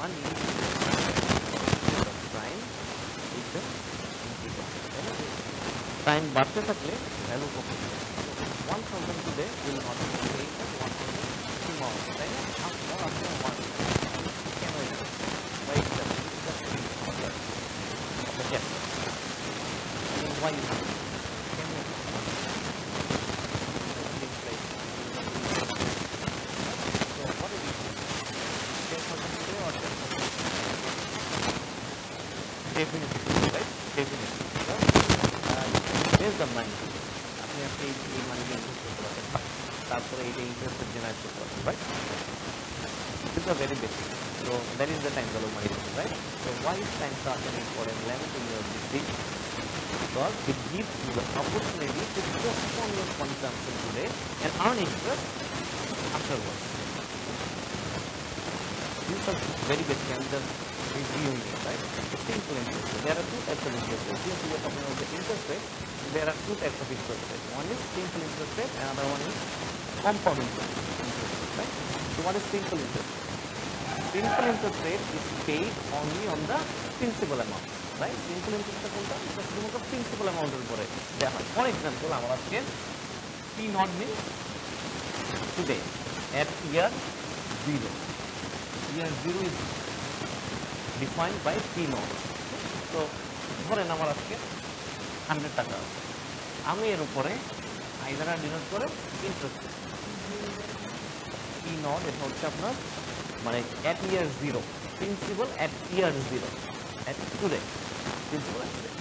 money time is the time বাড়তে থাকলে value কমে যাবে 1000 today will not be paying the 1000 tomorrow তাই না after 1 কেন এটা why is that okay why is that definitely right definitely based on money আপনি আপনি এই মানি ইনভেস্ট করতে পারেন তারপরে এটা ইন্টারেস্ট জেনারেট করতে পারেন right these are very basic so that is the time value of money right so why is time such an important element in your business because it gives you the opportunity to postpone your consumption today and earn interest afterwards these are very basic and the reviewing it, right? The simple interest rate. There are two types of interest rates. Here we are talking about the interest rate. There are two types of interest rate. One is simple interest rate, another one is compound interest rate, right? So what is simple interest rate? Simple interest rate is paid only on the principal amount, right? Simple interest rate কোনটা? এটা শুধুমাত্র principal amount এর উপরে দেওয়া হয়। For example, আমার আজকে P0 means today at year 0. Year 0 is defined by P0. So ধরেন আমার আজকে 100 টাকা আমি এর উপরে আইদার ডিনোট করে ইন্টারেস্ট P0 এটা হচ্ছে আপনার মানে at year 0 principal at year 0 at today principal at today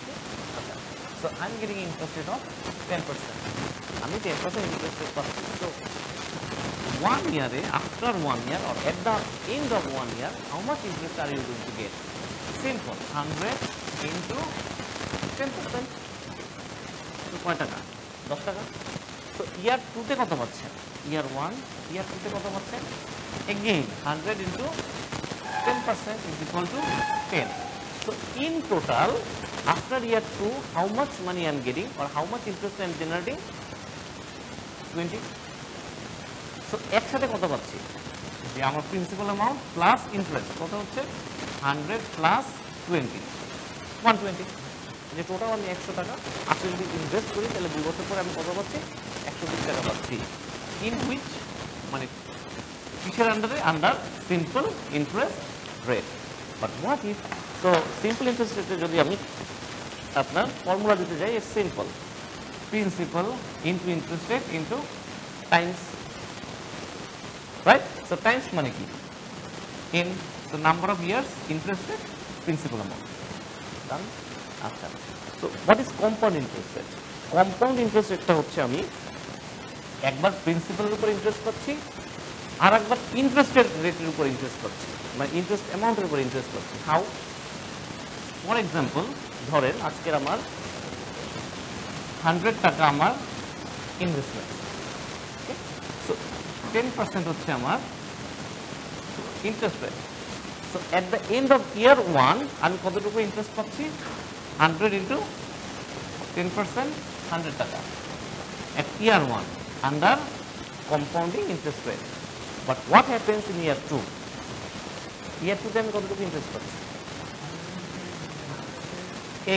okay so I'm getting interest rate of 10% আমি 10% interest rate পাচ্ছি so 1 year after 1 year or at the end of 1 year how much interest are you going to get simple 100 into 10% so কয় টাকা 10 টাকা so year 2 তে কত পাচ্ছেন year 1 year 2 তে কত পাচ্ছেন again 100 into 10% is equal to 10 so in total after year 2 how much money I am getting or how much interest I am generating 20 so একসাথে কত পাচ্ছি যে আমার প্রিন্সিপাল অ্যামাউন্ট প্লাস ইন্টারেস্ট কত হচ্ছে 100 প্লাস 20 120 যে টোটাল আমি 100 টাকা আসলে যদি ইনভেস্ট করি তাহলে 2 বছর পরে আমি কত পাচ্ছি 120 টাকা পাচ্ছি ইন হুইচ মানে কিসের আন্ডারে under simple interest rate but what if so simple interest রেটে যদি আমি আপনার ফর্মুলা দিতে যাই it's simple principal into interest rate into Times right so times money ki in the number of years interest rate principal amount done acha so what is compound interest rate compound interest rate ta hocche ami ekbar principal er upor interest pacchi আর একবার interest রেটের উপর interest পাচ্ছি মানে interest অ্যামাউন্টের উপর interest পাচ্ছি how for example ধরেন আজকের আমার 100 টাকা আমার ইনভেস্টমেন্ট ওকে সো 10% হচ্ছে আমার interest rate so at the end of year 1 আমি কতটুকু ইন্টারেস্ট পাচ্ছি 100 ইনটু 10% 100 টাকা at year 1 under compounding interest rate but what happens in year 2 year 2 তে আমি কতটুকু ইন্টারেস্ট পাচ্ছি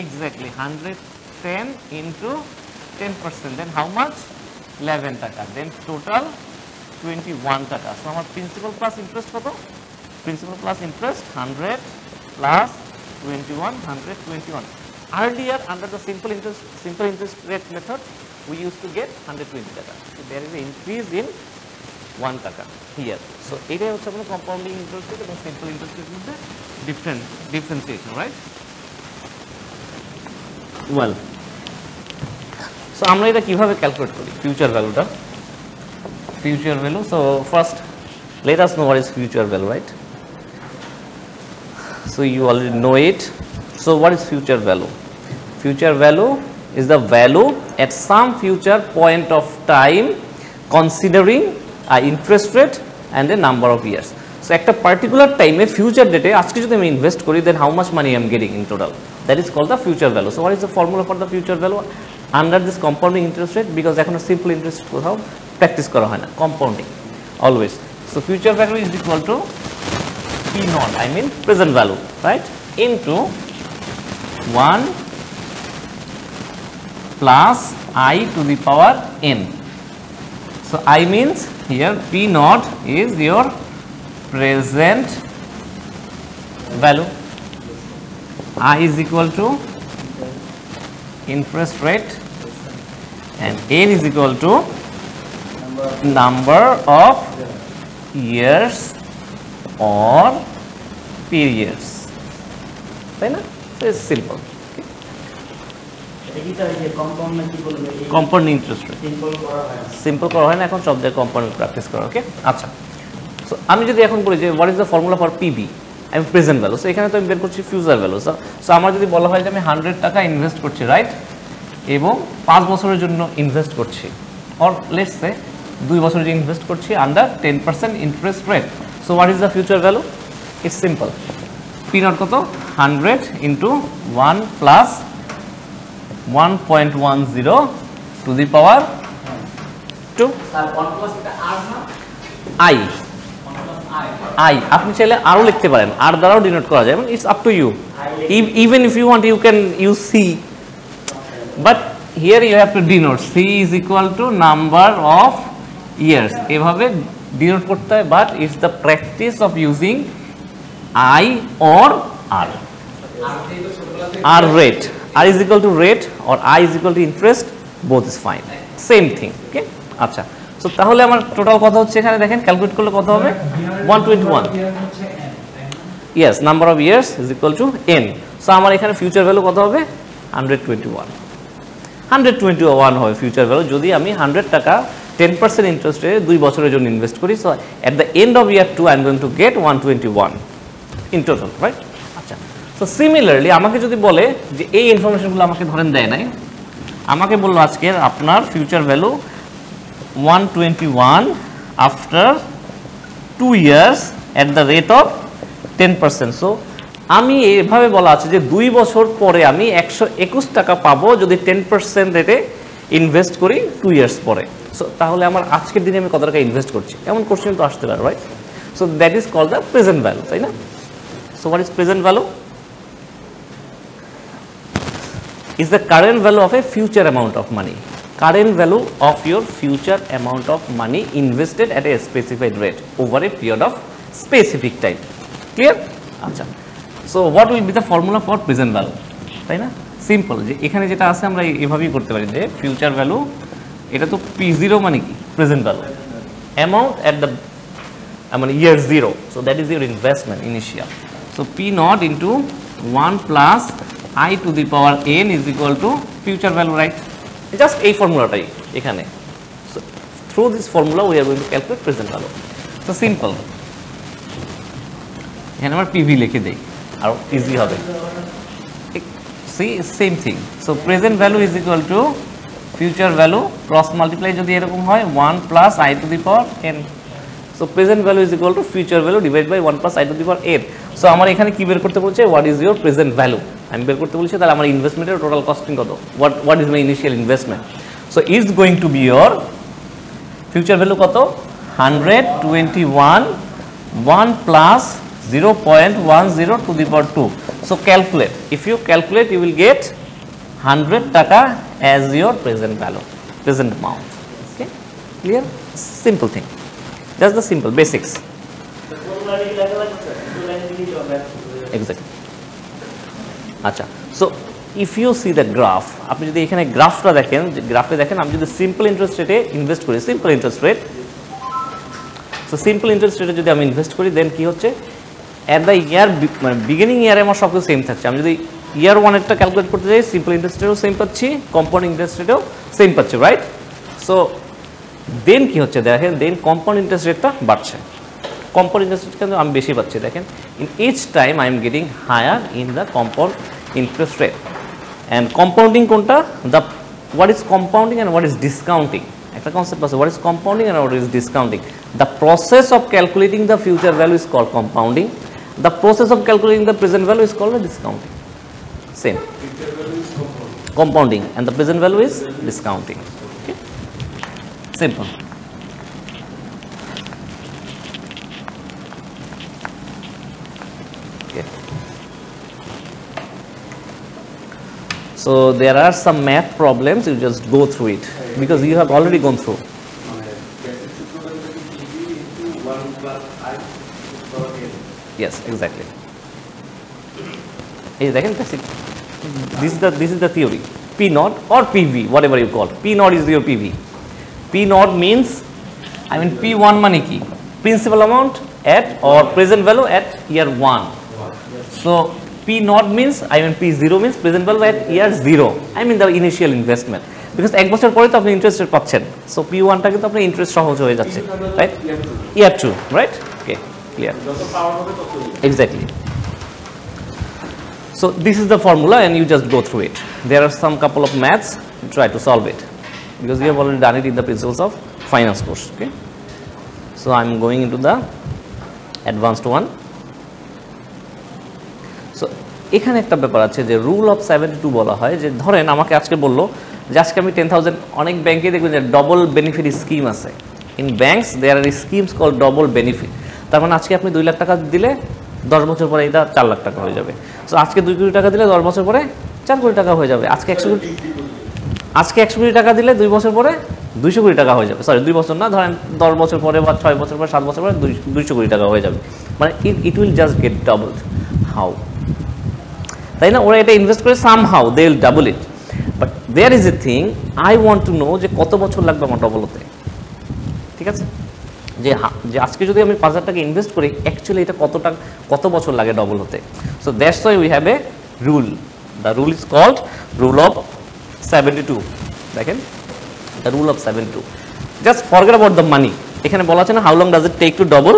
exactly 110 into 10% then how much 11 টাকা then total 21 টাকা so আমার প্রিন্সিপাল প্লাস ইন্টারেস্ট কত principal plus interest 100 plus 21 121 earlier under the simple interest rate method we used to get 120 টাকা so there is an increase in 1 টাকা here so এটাই হচ্ছে আপনার compounding interest rate এবং simple interest রেটের মধ্যে differentiation right well so আমরা এটা কিভাবে ক্যালকুলেট করি ফিউচার ভ্যালুটা future value so first let us know what is future value right so you already know it so what is future value is the value at some future point of time considering a interest rate and a number of years so at a particular time a future date আজকে যদি আমি invest করি then how much money I am getting in total that is called the future value so what is the formula for the future value under this compounding interest rate because এখন simple interest কোথাও practice করা হয় না compounding always so future value is equal two P naught, I mean present value, right, into 1 plus I to the power n. So I means here P naught is your present value, I is equal to interest rate, and n is equal to number of years or periods, তাই না? So it's simple. Compound interest rate simple করা হয় না, এখন সব জায়গায় compound practice করা। ওকে, আচ্ছা। সো আমি যদি এখন বলি যে what is the formula for PB, আমি প্রেজেন্ট ভ্যালু, সো এখানে তো আমি বের করছি ফিউচার ভ্যালু। সো আমার যদি বলা হয় যে আমি 100 টাকা ইনভেস্ট করছি, রাইট, এবং 5 বছরের জন্য ইনভেস্ট করছি, অর লেটস সে 2 বছরের জন্য ইনভেস্ট করছি under 10% interest rate. So what is the future value? It's simple, P not কত, 100 into 1 plus 1.10 to the power 2 I, আপনি চাইলে আরও লিখতে পারেন, আর দ্বারাও ডিনোট করা যায়, it's up to you, even if you want you can use C, but here you have to denote C is equal to number of years, এভাবে denote করতে হয়, but it's the practice of using I or R rate, R is equal to rate or I is equal to interest, both is fine, same thing. Okay, আচ্ছা। So তাহলে আমার total কত হচ্ছে এখানে দেখেন, ক্যালকুলেট করলে কত হবে, 121, yes, number of years is equal to n. So আমার এখানে ফিউচার ভ্যালু কত হবে, 121 হবে ফিউচার ভ্যালু, যদি আমি 100 টাকা 10% ইন্টারেস্টে 2 বছরের জন্য ইনভেস্ট করি। So at the end of year 2 I am going to get 121 in total, right? আচ্ছা। সো সিমিলারলি আমাকে যদি বলে যে এই ইনফরমেশনগুলো আমাকে ধরেন দেয় নাই, আমাকে বললো আজকের আপনার future value 121 after 2 years at the rate of 10%। So আমি এভাবে বলা আছে যে 2 বছর পরে আমি 121 টাকা পাবো যদি 10% রেটে ইনভেস্ট করি 2 ইয়ার্স পরে। সো তাহলে আমার আজকের দিনে আমি কত টাকা ইনভেস্ট করছি, এমন কোশ্চেন তো আসতে পারে, right? So that is called the present value, তাই না? So what is present value? Is the current value of a future amount of money, current value of your future amount of money invested at a specified rate over a period of specific time. Clear? আচ্ছা। So what will be the formula for present value, তাই না? Simple, যে এখানে যেটা আছে আমরা এভাবেই করতে পারি যে ফিউচার ভ্যালু, এটা তো P0 মানে কি, present value, amount at the মানে ইয়ার 0, so that is your investment initial. So P naught into 1 plus I to the power n is equal to future value, right? Just এই ফর্মুলাটাই এখানে। So through this formula we are going to calculate present value. So simple, এখানে আমরা PV লিখে দেই আর easy হবে। See, same thing. So present value is equal to future value cross multiply যদি এরকম হয় 1 plus I to the power n. So present value is equal to future value divided by 1 plus I to the power n. So আমার এখানে কি বের করতে বলছে, what is your present value, আমি বের করতে বলছি, তাহলে আমার ইনভেস্টমেন্টের টোটাল কস্টিং কত, what is my initial investment. So is going to be your future value কত, 121, 1 plus 0.10 to the power 2. So calculate, if you calculate you will get 100 টাকা as your present value, present amount. Okay, clear? Simple thing, just the simple basics. Exactly. আচ্ছা। So if you see the graph, আপনি যদি এখানে গ্রাফটা দেখেন, গ্রাফে দেখেন আমি যদি সিম্পল ইন্টারেস্ট রেটে ইনভেস্ট করি, simple interest rate, so simple interest রেটে যদি আমি ইনভেস্ট করি দেন কি হচ্ছে, অ্যাট দ্য ইয়ার মানে বিগিনিং ইয়ারে আমার সব কিছু সেম থাকছে। আমি যদি ইয়ার 1-এরটা ক্যালকুলেট করতে যাই, সিম্পল ইন্টারেস্ট রেটেও সেম পাচ্ছি, কম্পাউন্ড ইন্টারেস্ট রেটেও সেম পাচ্ছি, রাইট? সো দেন কি হচ্ছে দেখেন, দেন কম্পাউন্ড ইন্টারেস্ট রেটটা বাড়ছে, কম্পাউন্ড ইন্টারেস্ট রেট কিন্তু আমি বেশি পাচ্ছি। দেখেন in each time I am getting higher in the compound interest rate. And compounding কোনটা, the what is compounding and what is discounting, একটা কনসেপ্ট আছে, what is compounding and what is discounting. The process of calculating the future value is called compounding, the process of calculating the present value is called discounting. Same, compounding and the present value is discounting. Okay, simple. Okay. So there are some math problems, you just go through it because you have already gone through. Yes, exactly. This is the theory. P naught or PV, whatever you call. P naught is your PV. P naught means, P1 money key, principal amount at or present value at year 1. So P naught means, P0 means present value at year 0. The initial investment. Because এক বছর পরে তো আপনি interest rate পাচ্ছেন। So P1 টা কিন্তু আপনার interest সহজ হয়ে যাচ্ছে, right? year 2, right? Okay, clear. Exactly. So this is the formula and you just go through it. There are some couple of maths, try to solve it because we have already done it in the principles of finance course. Okay, so I am going into the advanced one. So এখানে একটা ব্যাপার আছে যে rule of 72 বলা হয়, যে ধরেন আমাকে আজকে বললো যে আজকে আমি 10,000, অনেক ব্যাংকে দেখবেন যে ডবল বেনিফিট স্কিম আছে। In banks there are schemes call double benefit. তার মানে আজকে আপনি 2 লাখ টাকা দিলে 10 বছর পরে এটা 4 লাখ টাকা হয়ে যাবে। সো আজকে 2 কোটি টাকা দিলে 10 বছর পরে 4 কোটি টাকা হয়ে যাবে। আজকে 100 কোটি টাকা দিলে 2 বছর পরে 200 কোটি টাকা হয়ে যাবে। সরি 2 বছর না, ধরেন 10 বছর পরে বা 6 বছর পরে 7 বছর পরে 200 কোটি টাকা হয়ে যাবে। মানে it will just get doubled. How? তাই না? ওরা এটা ইনভেস্ট করে somehow they will double it. But there is a thing I want to know যে কত বছর লাগবে আমার ডবল হতে। ঠিক আছে, যে আজকে যদি আমি 5,000 টাকা ইনভেস্ট করি অ্যাকচুয়ালি এটা কত বছর লাগে ডবল হতে। So that's why we have a rule. The rule is called rule of 72। দেখেন, the rule of 72। Just forget about the money. এখানে বলা আছে না how long does it take to double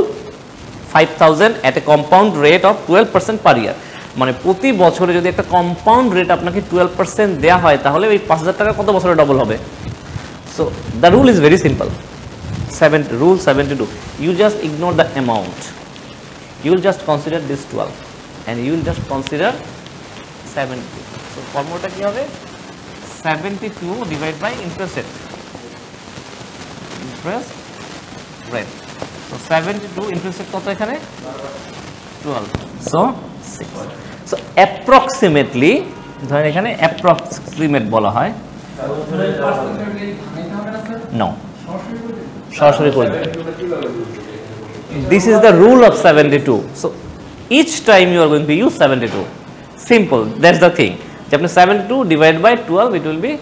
5,000 at a compound rate of 12% per year. মানে প্রতি বছরে যদি একটা কম্পাউন্ড রেট আপনাকে 12% দেওয়া হয় তাহলে ওই 5,000 টাকা কত বছরে ডবল হবে? So the rule is very simple. Rule 72. You just ignore the amount. You will just consider this 12 and you will just consider 70. So formula কি হবে? 72 divided by interest rate. Interest rate. So 72 interest rate কত এখানে? 12. So 6. So approximately ধরেন এখানে approximate বলা হয়। No. সরাসরি করে দেন। This is the rule of 72. So each time you are going to use 72. Simple. That's the thing. যে আপনি 72 divided by 12 it will be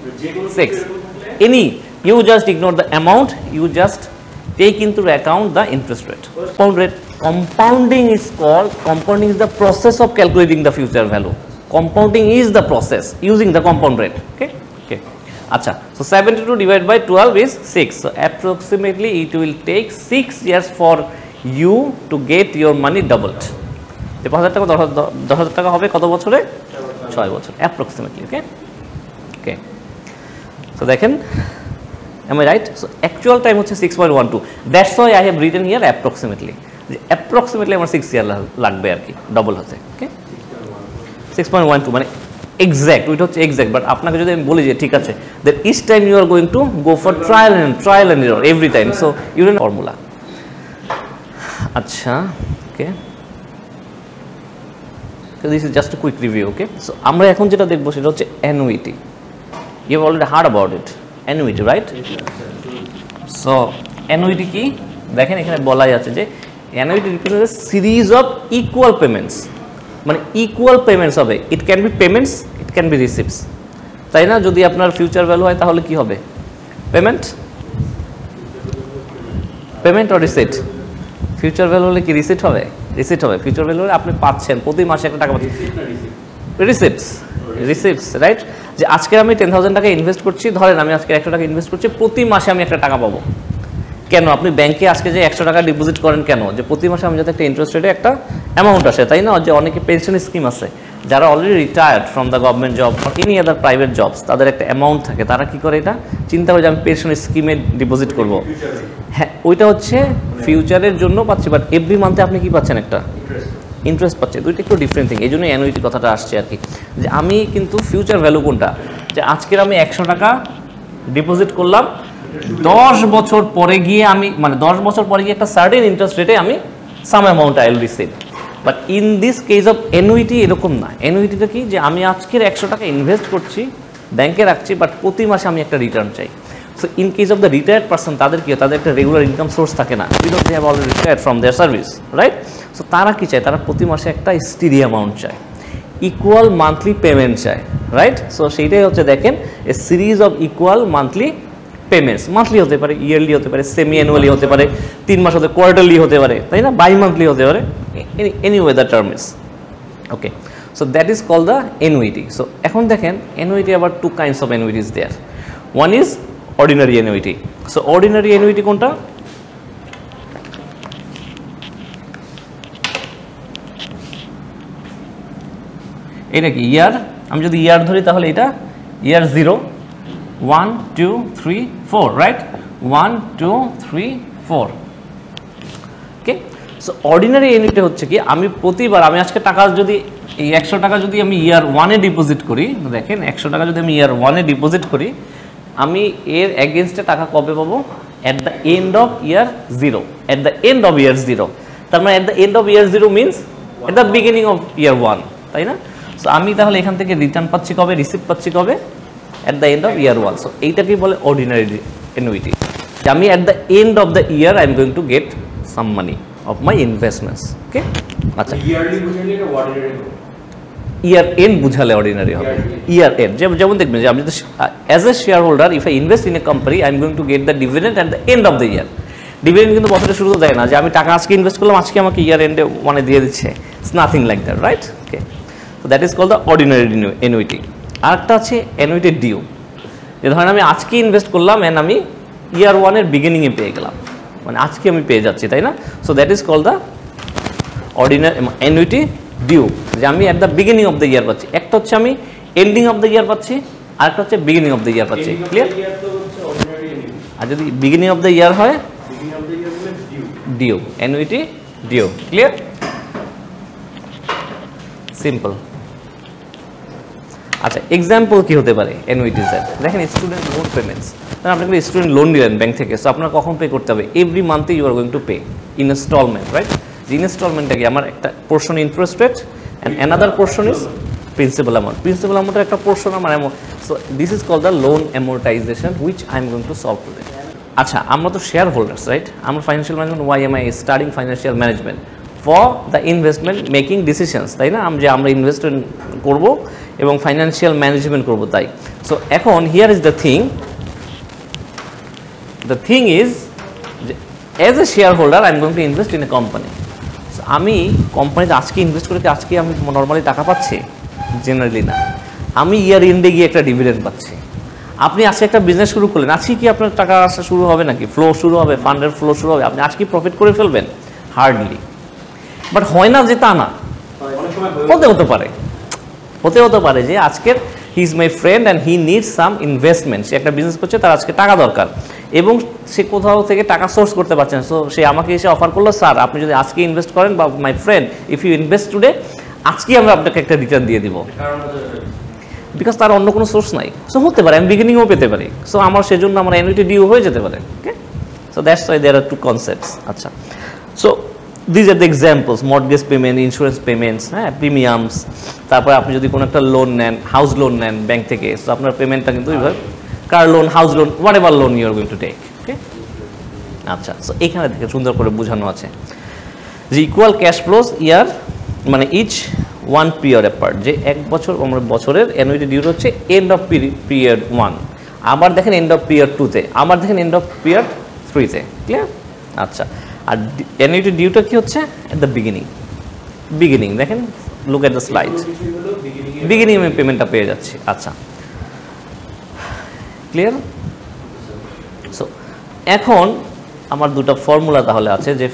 6. You just ignore the amount. You just take into account the interest rate. Compounding is the process of calculating the future value. Compounding is the process using the compound rate. Okay. Acha, so 72 divided by 12 is 6. So approximately it will take 6 years for you to get your money doubled. যে 5,000 টাকা 10,000 টাকা হবে কত বছরে? 6 বছর approximately. Okay. So দেখেন, am I right? So actual time হচ্ছে 6.12. That's why I have written here approximately. যে approximately আমার 6 year লাগবে আর কি ডাবল হতে। Okay. 6.12 মানে exact, ওইটা হচ্ছে exact, বাট আপনাকে যদি আমি বলি যে ঠিক আছে that each time you are going to go for trial and error every time, so you know formula. আচ্ছা, okay, so this is just a quick review. Okay, so আমরা এখন যেটা দেখবো সেটা হচ্ছে annuity. You have already heard about it, annuity, right? So annuity কি দেখেন এখানে বলাই আছে যে annuity represents a series of equal payments. মানে ইকুয়াল পেমেন্টস হবে। It can be payments, it can be receipts, তাই না? যদি আপনার ফিউচার ভ্যালু হয় তাহলে কি হবে? Payment or receipt? Future value হলে কি রিসিট হবে? রিসিট হবে। ফিউচার ভ্যালু হলে আপনি পাচ্ছেন প্রতি মাসে একটা টাকা পাচ্ছেন, রিসিপ্টস, রাইট? যে আজকে আমি 10,000 টাকা ইনভেস্ট করছি, ধরেন আমি আজকে 100 টাকা ইনভেস্ট করছি, প্রতি মাসে আমি একটা টাকা পাবো। কেন? আপনি ব্যাংকে আজকে যে 100 টাকা ডিপোজিট করেন কেন? যে প্রতি মাসে আমি যাতে একটা ইন্টারেস্ট রেটে একটা অ্যামাউন্ট আসে, তাই না? যে অনেকে পেনশন স্কিম আছে, যারা already retired from the government job or any other private jobs, তাদের একটা অ্যামাউন্ট থাকে, তারা কি করে এটা চিন্তা করে যে আমি পেনশন স্কিমে ডিপোজিট করব। হ্যাঁ, ওইটা হচ্ছে ফিউচারের জন্য পাচ্ছি, বাট এভরি মান্থে আপনি কি পাচ্ছেন? একটা ইন্টারেস্ট পাচ্ছে। দুইটা একটু ডিফারেন্ট থিং, এই জন্য অ্যানুইটি কথাটা আসছে আর কি। যে আমি কিন্তু ফিউচার ভ্যালু কোনটা, যে আজকের আমি 100 টাকা ডিপোজিট করলাম, 10 বছর পরে গিয়ে আমি, মানে 10 বছর পরে গিয়ে একটা সার্টেন ইন্টারেস্ট রেটে আমি some amount I will receive. But in this case of annuity এরকম না। অ্যানুইটিটা কি, যে আমি আজকের 100 টাকা ইনভেস্ট করছি, ব্যাংকে রাখছি, বাট প্রতি মাসে আমি একটা রিটার্ন চাই। So in case of the retired person, তাদের কি, তাদের একটা রেগুলার ইনকাম সোর্স থাকে না, because they have already retired from their service, right? So তারা কি চায়, তারা প্রতি মাসে একটা স্টিডি অ্যামাউন্ট চায়, ইকুয়াল মান্থলি পেমেন্ট চায়, রাইট? সো সেইটাই হচ্ছে দেখেন a series of equal monthly payments. Monthly হতে পারে, ইয়ারলি হতে পারে, সেমি অ্যানুয়ালি হতে পারে, 3 মাস হতে কোয়ার্টারলি হতে পারে, তাই না? বাই মান্থলি হতে পারে, anyway the term is okay. So that is call the annuity. সো এখন দেখেন অ্যানুইটি আবার 2 kinds of annuities there. One is ordinary annuity. So ordinary annuity কোনটা? এটা কি ইয়ার, আমি যদি ইয়ার ধরি তাহলে এটা ইয়ার 0, 1 2 3 4, রাইট? 1 2 3 4 ওকে। সো অর্ডিনারি অ্যানুইটি হচ্ছে কি, আমি প্রতিবার, আমি আজকে টাকা যদি এই 100 টাকা যদি আমি ইয়ার 1-এ ডিপোজিট করি, দেখেন 100 টাকা যদি আমি ইয়ার 1-এ ডিপোজিট করি, আমি এর এগেনস্টে টাকা কবে পাবো? At the end of year 0, at the end of year 0। তার মানে at the end of year 0 means at the beginning of year 1, তাই না? সো আমি তাহলে এখান থেকে রিটার্ন পাচ্ছি কবে, রিসিভ পাচ্ছি কবে? At the end of year 1। So এইটাকেই বলে অর্ডিনারি অ্যানুইটি, যে আমি at the end of the year I am going to get some money of my investments, okay? আচ্ছা, ইয়ারলি বুঝালে এটা অর্ডিনারি হবে, ইয়ার এন্ড বুঝালে অর্ডিনারি হবে। ইয়ার এন্ড যেমন দেখবেন যে আমি যদি as a share holder if I invest in a company I am going to get the dividend at the end of the year. Dividend কিন্তু বছরের শুরুতে দেয় না, যে আমি টাকা আজকে ইনভেস্ট করলাম, আজকে আমাকে ইয়ার এন্ডে মানে দিয়ে দিচ্ছে। It's nothing like that, right? Okay, so that is called the ordinary annuity. আরেকটা আছে অ্যানুইটি ডিউ, যে ধরেন আমি আজকে ইনভেস্ট করলাম অ্যান্ড আমি ইয়ার 1-এর বিগিনিংয়ে পেয়ে গেলাম, মানে আজকে আমি পেয়ে যাচ্ছি, তাই না? So that is called the ordinary annuity due, যে আমি at the beginning of the year পাচ্ছি। একটা হচ্ছে আমি এন্ডিং অফ দ্য ইয়ার পাচ্ছি, আরেকটা হচ্ছে বিগিনিং অফ দ্য ইয়ার পাচ্ছি। ক্লিয়ার? আর যদি বিগিনিং অফ দ্য ইয়ার হয় due, annuity due. Clear? Simple. আচ্ছা, এক্সাম্পল কি হতে পারে অ্যানুইটিসের? দেখেন স্টুডেন্ট লোন পেমেন্টস, তাহলে আপনি একটা স্টুডেন্ট লোন নিলেন ব্যাংক থেকে, সো আপনার কখন পে করতে হবে? এভরি মান্থে you are going to pay installment, right? যে ইনস্টলমেন্টটা কি, আমার একটা portion interest rate and another portion is principal amount. Principal অ্যামাউন্টের একটা পোর্শন আমার amount. So this is called the loan amortization which I am going to solve today. আচ্ছা, আমরা তো শেয়ার হোল্ডার্স, রাইট? আমরা financial management, why am I studying financial management for the investment making decisions, তাই না? যে আমরা investment করব এবং ফাইন্যান্সিয়াল ম্যানেজমেন্ট করব, তাই। সো এখন here is the thing is as a share holder I am going to invest in a company. আমি কোম্পানিতে আজকে ইনভেস্ট করে কি আজকে আমি নর্মালি টাকা পাচ্ছি? জেনারেলি না, আমি ইয়ার এন্ডে গিয়ে একটা ডিভিডেন্ড পাচ্ছি। আপনি আজকে একটা বিজনেস শুরু করলেন, আজকে কি আপনার টাকা আসা শুরু হবে নাকি? ফ্লো শুরু হবে, ফান্ডের ফ্লো শুরু হবে, আপনি আজকে প্রফিট করে ফেলবেন? হার্ডলি। বাট হয় না যে তা না, হতে পারে যে আজকের he is my friend and he needs some investment. সে একটা বিজনেস করছে, তার আজকে টাকা দরকার এবং সে কোথাও থেকে টাকা সোর্স করতে পারছেন। সো সে আমাকে এসে অফার করলো, স্যার আপনি যদি আজকে ইনভেস্ট করেন, বা my friend if you invest today, আজকে আমরা আপনাকে একটা রিটার্ন দিয়ে দিব, বিকজ তার অন্য কোনো সোর্স নাই। সো হতে পারে আমি বিগিনিংও পেতে পারি, সো আমার সেজন্য আমার অ্যানুইটি ডিউ হয়ে যেতে পারে। Okay, so that's why there are 2 concepts. আচ্ছা, so these are the examples, mortgage payment, insurance payments, হ্যাঁ, প্রিমিয়ামস। তারপরে আপনি যদি কোনো একটা লোন নেন, হাউস লোন নেন ব্যাংক থেকে, সো আপনার পেমেন্টটা কিন্তু এইভাবে, car loan, house loan, whatever loan you are going to take. Okay, আচ্ছা, সো এখানে থেকে সুন্দর করে বোঝানো আছে যে ইকুয়াল ক্যাশ ফ্লোস ইয়ার, মানে ইচ 1 পিরিয়ড অ্যাপার্ট, যে 1 বছর আমরা বছরের অ্যানুইটি ডিউ হচ্ছে এন্ড অফ পিরিয়ড 1, আবার দেখেন এন্ড অফ পিরিয়ড 2-তে, আবার দেখেন এন্ড অফ পিরিয়ড 3-তে। ক্লিয়ার? আচ্ছা, আর অ্যানুইটি ডিউটা কি হচ্ছে? At the beginning. দেখেন, look at the slide, beginning আমি পেমেন্টটা পেয়ে যাচ্ছি। আচ্ছা, ক্লিয়ার? সো এখন আমার 2টা ফর্মুলা তাহলে আছে, যে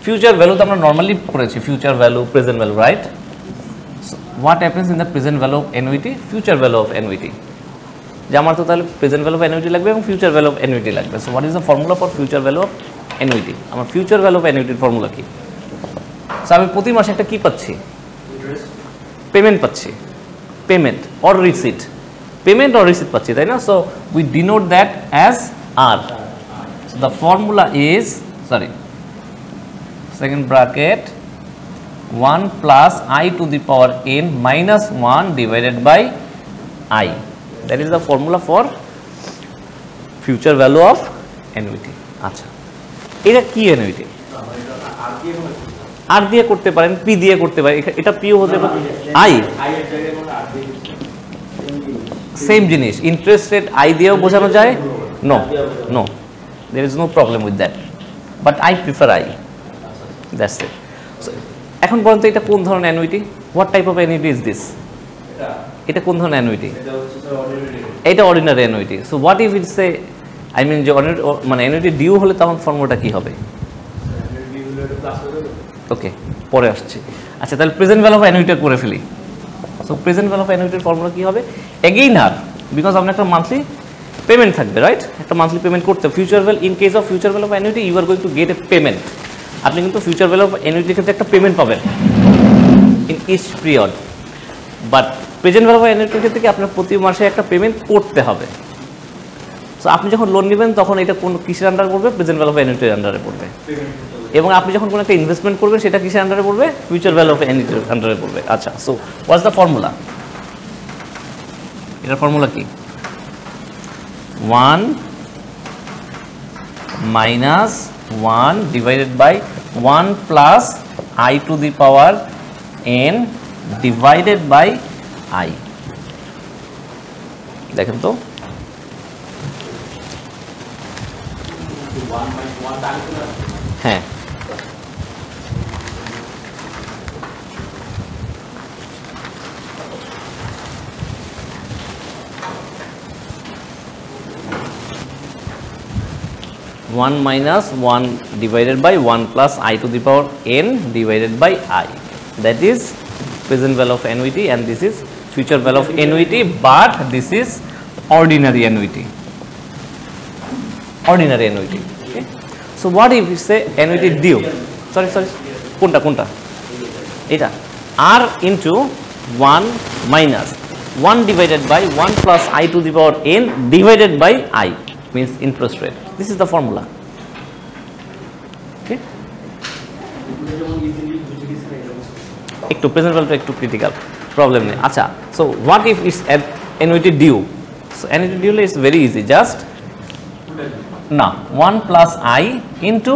ফিউচার ভ্যালু তো আমরা নর্মালি করেছি, future value, present value, right? What happens in the present value of annuity, future value of annuity, যে আমার তো তাহলে প্রেজেন্ট ভ্যালু অফ অ্যানুইটি লাগবে এবং ফিউচার ভ্যালু অফ অ্যানুইটি লাগবে। So what is the formula for future value of annuity? আমার future value of অ্যানুইটির formula কি? সো আমি প্রতি মাসে একটা কি পাচ্ছি? পেমেন্ট পাচ্ছি, পেমেন্ট অর রিসিট, পাচ্ছি, তাই না? So we denote that as R. The formula is, sorry, second bracket 1 plus I to the power n minus 1 divided by I. That is the formula for future value of annuity. আচ্ছা, এটা কি annuity? আর দিয়ে করতে পারেন, P দিয়ে করতে পারেন, এটা পিও হতে পারে, আই সেম জিনিস, ইন্টারেস্ট রেট আই দিয়েও বোঝানো যায়, no no, there is no problem with that, but I prefer I, that's it. So এখন পর্যন্ত এটা কোন ধরনের annuity, what type of annuity is this? এটা কোন ধরনের অ্যানুইটি? এটা ordinary annuity. So what if it's A, I mean যে মানে অ্যানুইটি ডিউ হলে তখন ফর্মুলাটা কি হবে? ওকে, পরে আসছে. আচ্ছা, তাহলে প্রেজেন্ট ভ্যালু অফ অ্যানুইটি করে ফেলি. সো প্রেজেন্ট ভ্যালু অফ অ্যানুইটির ফর্মুলা কি হবে? এগেইন আর, বিকজ আপনার একটা মান্থলি পেমেন্ট থাকবে, রাইট? একটা মান্থলি পেমেন্ট করতে, future value, in case of future value of annuity you are going to get a payment. আপনি কিন্তু ফিউচার ভ্যালু অফ অ্যানুইটির ক্ষেত্রে একটা পেমেন্ট পাবেন in each period, but present value of অ্যানুইটির ক্ষেত্রে কি আপনার প্রতি মাসে একটা পেমেন্ট করতে হবে. সো আপনি যখন লোন নেবেন তখন এটা কোন কিসের আন্ডারে পড়বে? প্রেজেন্ট ভ্যালু অফ অ্যানুইটির আন্ডারে পড়বে. এবং আপনি যখন কোনো একটা ইনভেস্টমেন্ট করবেন সেটা কিসের আন্ডারে পড়বে? ফিউচার ভ্যালু অফ অ্যানুইটির আন্ডারে পড়বে. আচ্ছা, সো হোয়াটস দ্য ফর্মুলা? এটার ফর্মুলা কি? 1 minus 1 divided by 1 plus I to the power n divided by I. দেখেন তো, হ্যাঁ, one minus 1 divided by 1 plus I to the power n divided by I. That is present value of annuity, and this is future value of annuity, but this is ordinary annuity. Ordinary annuity. Okay. So what if we say annuity due? Sorry. Kunta. Eta R into 1 minus 1 divided by 1 plus I to the power n divided by I, means interest rate. This is the formula. Okay. একটু present ভ্যালুটা একটু critical, problem নেই. আচ্ছা, so what if it's annuity due? So annuity due is very easy, just না 1 plus I into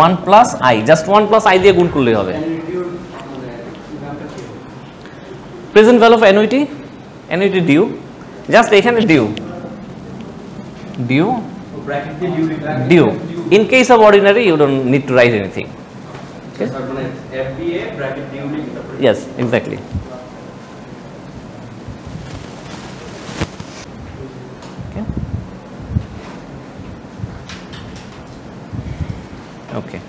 1 plus I, just 1 plus I দিয়ে গুণ করলেই হবে. Present value of annuity due, just এখানে due due. In case of ordinary, you don't need to write anything. Okay? FBA bracket due. Yes, exactly. Okay. Okay.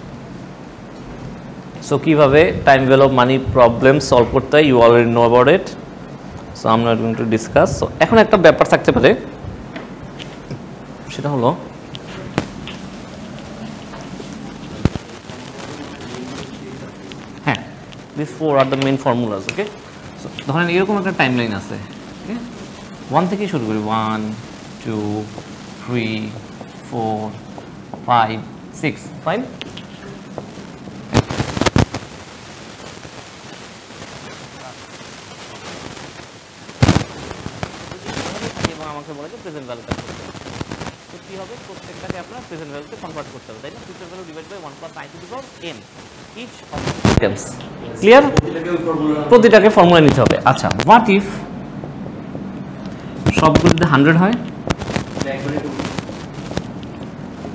So কিভাবে time value of money problem solve করতে হয়, you already know about it. So I'm not going to discuss. So এখন একটা ব্যাপার থাকতে পারে, সেটা হলো হ্যাঁ, this 4 are the main formulas. Okay, so ধরেন এরকম একটা টাইমলাইন আছে. ওকে, 1 থেকে শুরু করি, 1 2 3 4 5 6, ফাইন. এবং আমাকে বলে যে প্রেজেন্ট ভ্যালুটা কি হবে, প্রত্যেকটাকে আপনার প্রেজেন্ট ভ্যালুতে কনভার্ট করতে হবে, তাই না? Future value divide by 1 plus I to the power n each of items. Clear? প্রতিটাকে ফর্মুলা নিতে হবে. আচ্ছা, হোয়াট ইফ সবগুলোতে 100 হয়?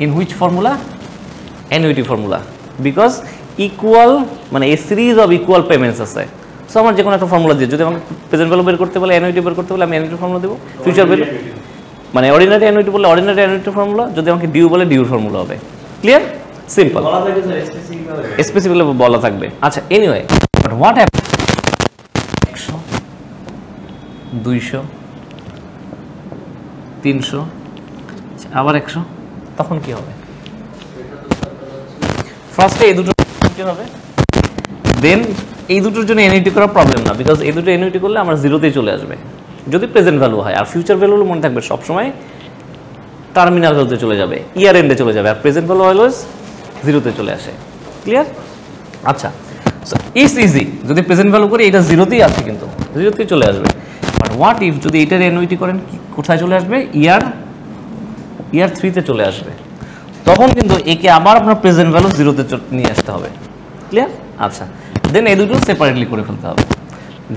In which formula? Annuity formula, because equal মানে a series of equal payments আছে. সো আমার যে কোনো একটা ফর্মুলা দিয়ে, যদি আমাকে প্রেজেন্ট ভ্যালু বের করতে বলে, অ্যানুইটি বের করতে বলে, আমি অ্যানুইটি ফর্মুলা দেবো. ফিউচার ভ্যালু মানে অর্ডিনারি অ্যানুইটি বলে অর্ডিনারি অ্যানুইটি ফর্মুলা, যদি আমাকে ডিউ বলে ডিউর ফর্মুলা হবে. ক্লিয়ার? সিম্পল, স্পেসিফিক্যালি বলা থাকবে. আচ্ছা, এনিওয়ে, বাট হোয়াট হ্যাপেন 100 200 300 আবার 100, তখন কি হবে? ফার্স্টে এই দুটো কি হবে, দেন এই দুটোর জন্য অ্যানুইটি করা প্রবলেম না, বিকজ এই দুটো অ্যানুইটি করলে আমার জিরোতেই চলে আসবে যদি প্রেজেন্ট ভ্যালু হয়. আর ফিউচার ভ্যালু মনে থাকবে সবসময় টার্মিনাল ভ্যালুতে চলে যাবে, ইয়ার এন্ডে চলে যাবে, আর প্রেজেন্ট ভ্যালু অলওয়েজ জিরোতে চলে আসে. ক্লিয়ার? আচ্ছা, সো ইজ ইজি, যদি প্রেজেন্ট ভ্যালু করি এটা জিরোতেই আছে, কিন্তু জিরোতেই চলে আসবে। বাট হোয়াট ইফ যদি এটার অ্যানুইটি করেন, কোথায় চলে আসবে? ইয়ার 3-তে চলে আসবে। তখন কিন্তু একে আবার আপনার প্রেজেন্ট ভ্যালু জিরোতে নিয়ে আসতে হবে। ক্লিয়ার? আচ্ছা, দেন এই দুটো সেপারেটলি করে ফেলতে হবে।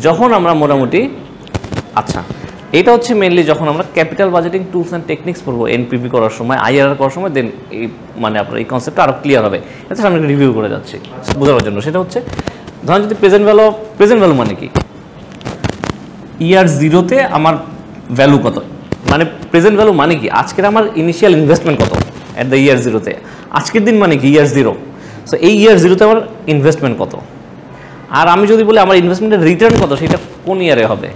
যখন আমরা মোটামুটি, আচ্ছা এটা হচ্ছে মেনলি যখন আমরা capital budgeting tools and techniques পড়বো এনপিভি করার সময়, আইআরআর করার সময়, দেন এই মানে আপনার এই কনসেপ্টটা আরও ক্লিয়ার হবে। এটা আমরা রিভিউ করে যাচ্ছি বোঝানোর জন্য। সেটা হচ্ছে ধরেন যদি প্রেজেন্ট ভ্যালু মানে কি, ইয়ার 0-তে আমার ভ্যালু কত, মানে প্রেজেন্ট ভ্যালু মানে কি আজকের আমার ইনিশিয়াল ইনভেস্টমেন্ট কত অ্যাট দ্য ইয়ার 0-তে, আজকের দিন মানে কি ইয়ার 0। সো এই ইয়ার 0-তে আমার ইনভেস্টমেন্ট কত, আর আমি যদি বলি আমার ইনভেস্টমেন্টের রিটার্ন কত, সেটা কোন ইয়ারে হবে?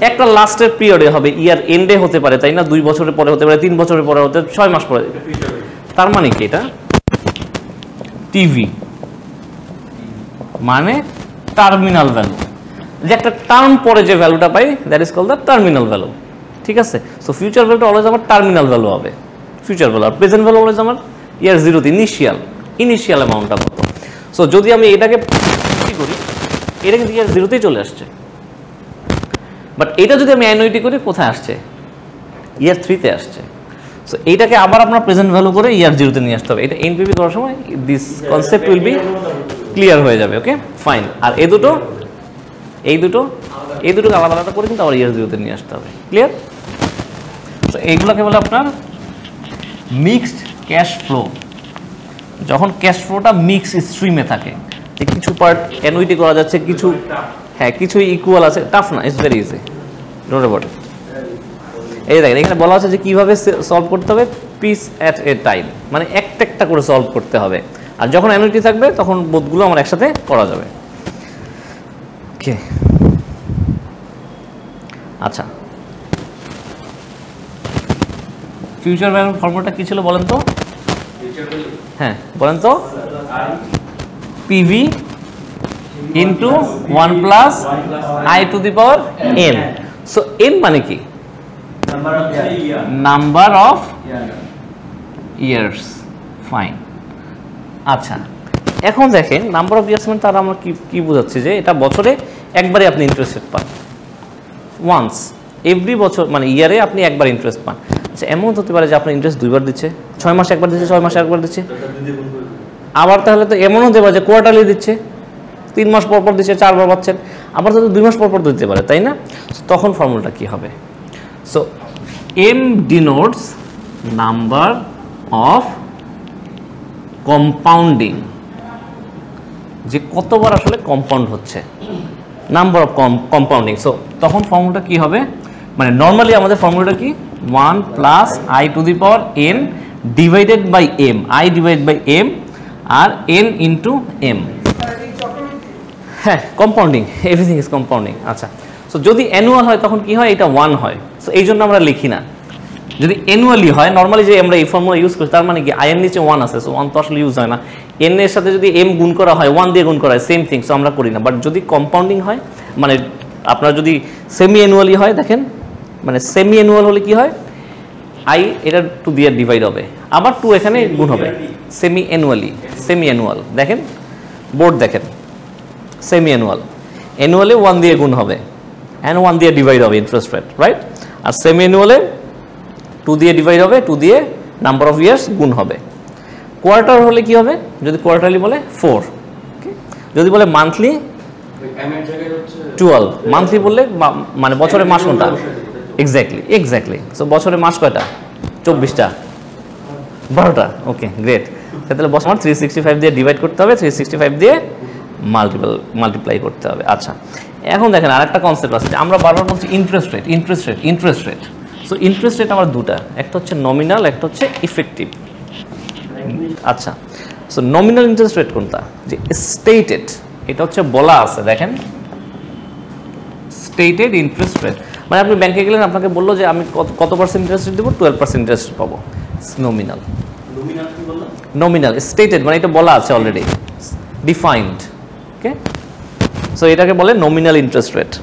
একটা লাস্টের পিরিয়ডে হবে, ইয়ার এন্ডে হতে পারে, তাই না? 2 বছরের পরে হতে পারে, 3 বছরের পরে হতে, 6 মাস পরে। তার মানে কি এটা টিভি মানে টার্মিনাল ভ্যালু, যে একটা টার্ম পরে যে ভ্যালুটা পাই that is called the terminal value. ঠিক আছে? সো ফিউচার ভ্যালুটা অলওয়েজ আমার টার্মিনাল ভ্যালু হবে, ফিউচার ভ্যালু। আর প্রেজেন্ট ভ্যালু অলওয়েজ আমার ইয়ার 0-তে ইনিশিয়াল অ্যামাউন্টটা কত। সো যদি আমি এটাকে কি করি, এটা কিন্তু ইয়ার 0-তেই চলে আসছে। বাট এটা যদি আমি অ্যানুইটি করি, কোথায় আসছে? ইয়ার 3-তে আসছে। সো এইটাকে আবার আপনার প্রেজেন্ট ভ্যালু করে ইয়ার 0-তে নিয়ে আসতে হবে। এটা এনপিভি করার সময় this concept will be clear হয়ে যাবে। Okay fine. আর এই দুটোকে আলাদা আলাদা করে কিন্তু আবার ইয়ার 0-তে নিয়ে আসতে হবে। ক্লিয়ার? সো এইগুলোকে বলে আপনার মিক্সড ক্যাশ ফ্লো। যখন ক্যাশ ফ্লোটা মিক্স স্ট্রিমে থাকে, যে কিছু পার্ট অ্যানুইটি করা যাচ্ছে, কিছু কিছু ইকুয়াল আছে, টাফ না, it's very easy, don't worry. এই দেখেন এখানে বলা আছে যে কিভাবে সলভ করতে হবে, পিস অ্যাট এ টাইম, মানে একটা করে সলভ করতে হবে। আর যখন অ্যানুইটি থাকবে তখন বোধগুলো আমার একসাথে করা যাবে। ওকে আচ্ছা, ফিউচার ভ্যালুর ফর্মুলাটা কি ছিল বলেন তো? হ্যাঁ বলেন তো, PV into 1 plus I to the power N. So N মানে কি? Number of years. ফাইন। আচ্ছা এখন দেখেন নাম্বার অফ ইয়ার্স মানে তার আমরা কি বোঝাচ্ছি, যে এটা বছরে একবারে আপনি ইন্টারেস্ট রেট পান, ওয়ান্স এভরি বছর, মানে ইয়ারে আপনি একবার ইন্টারেস্ট পান। আচ্ছা এমন হতে পারে যে আপনার ইন্টারেস্ট 2 বার দিচ্ছে, 6 মাসে একবার দিচ্ছে, 6 মাসে একবার দিচ্ছে। আবার তাহলে তো এমনও দেওয়া যে কোয়ার্টারলি দিচ্ছে, 3 মাস পর পর দিচ্ছে, 4 বার পাচ্ছেন। আবার তো 2 মাস পর পর দিতে পারে, তাই না? তখন ফর্মুলাটা কি হবে? So M denotes number of compounding, যে কতবার আসলে কম্পাউন্ড হচ্ছে, নাম্বার অফ কম্পাউন্ডিং। সো তখন ফর্মুলাটা কি হবে, মানে নর্মালি আমাদের ফর্মুলাটা কি, 1 plus I to the power N divided by M, I divide by M আর এন ইন্টু এম। হ্যাঁ কম্পাউন্ডিং, এভরিথিং ইজ কম্পাউন্ডিং। আচ্ছা সো যদি অ্যানুয়াল হয় তখন কি হয়, এটা 1 হয়। সো এই জন্য আমরা লিখি না। যদি অ্যানুয়ালি হয়, নর্মালি যে আমরা এই ফর্মুলা ইউজ করি, তার মানে কি আই এর নিচে 1 আছে, সো 1 তো আসলে ইউজ হয় না। এন এর সাথে যদি এম গুণ করা হয়, 1 দিয়ে গুণ করা হয়, সেম থিং, সো আমরা করি না। বাট যদি কম্পাউন্ডিং হয়, মানে আপনার যদি সেমি অ্যানুয়ালি হয়, দেখেন মানে সেমি অ্যানুয়াল হলে কি হয়, আই এটা 2 দিয়ে ডিভাইড হবে, আবার 2 এখানে গুণ হবে। সেমি অ্যানুয়াল দেখেন, বোর্ড দেখেন, সেমি অ্যানুয়ালে 1 দিয়ে গুণ হবে অ্যান্ড 1 দিয়ে ডিভাইড হবে ইন্টারেস্ট রেট, রাইট? আর সেমি অ্যানুয়ালে 2 দিয়ে ডিভাইড হবে, 2 দিয়ে নাম্বার অফ ইয়ার্স গুণ হবে। কোয়ার্টার হলে কি হবে, যদি কোয়ার্টারলি বলে 4, যদি বলে মান্থলি 12, মান্থলি বললে মানে বছরে মাস কোনটা? এক্স্যাক্টলি। সো বছরে মাস কয়টা? 24টা, 12টা। Okay great. তাহলে বছর 365 দিয়ে ডিভাইড করতে হবে, 365 দিয়ে মাল্টিপ্লাই করতে হবে। আচ্ছা এখন দেখেন আরেকটা কনসেপ্ট আছে, আমরা বারবার বলছি interest rate. So interest rate আমার দুটা, একটা হচ্ছে নমিনাল, একটা হচ্ছে ইফেক্টিভ। আচ্ছা সো নমিনাল ইন্টারেস্ট রেট কোনটা? যে স্টেটেড, এটা হচ্ছে বলা আছে, দেখেন স্টেটেড ইন্টারেস্ট রেট, মানে আপনি ব্যাংকে গেলেন, আপনাকে বললো যে আমি কত পার্সেন্ট ইন্টারেস্ট দেবো, 12% ইন্টারেস্ট পাবো। নমিনাল স্টেটেড মানে এটা বলা আছে অলরেডি, ডিফাইন্ড। ওকে সো এটাকে বলে নমিনাল ইন্টারেস্ট রেট।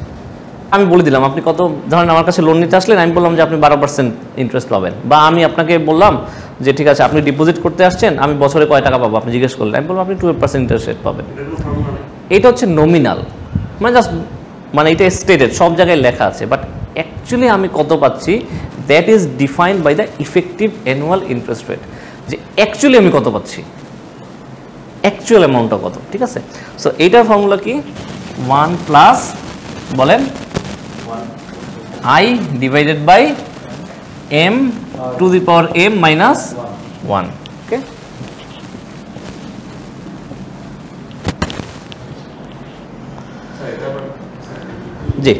আমি বলে দিলাম আপনি কত, ধরেন আমার কাছে লোন নিতে আসলেন, আমি বললাম যে আপনি 12% ইন্টারেস্ট পাবেন, বা আমি আপনাকে বললাম যে ঠিক আছে আপনি ডিপোজিট করতে আসছেন, আমি বছরে কয় টাকা পাবো আপনি জিজ্ঞেস করলেন, আমি বললাম আপনি 12% ইন্টারেস্ট রেট পাবেন। এটা হচ্ছে নমিনাল, মানে জাস্ট মানে এটা স্টেটেড, সব জায়গায় লেখা আছে, বাট অ্যাকচুয়ালি আমি কত পাচ্ছি that is defined by the effective annual interest rate, যে অ্যাকচুয়ালি আমি কত পাচ্ছি, অ্যাকচুয়াল অ্যামাউন্টটা কত, ঠিক আছে। সো এইটার ফর্মুলা কি, 1 প্লাস বলেন I divided by M to the power M minus 1, okay. জি,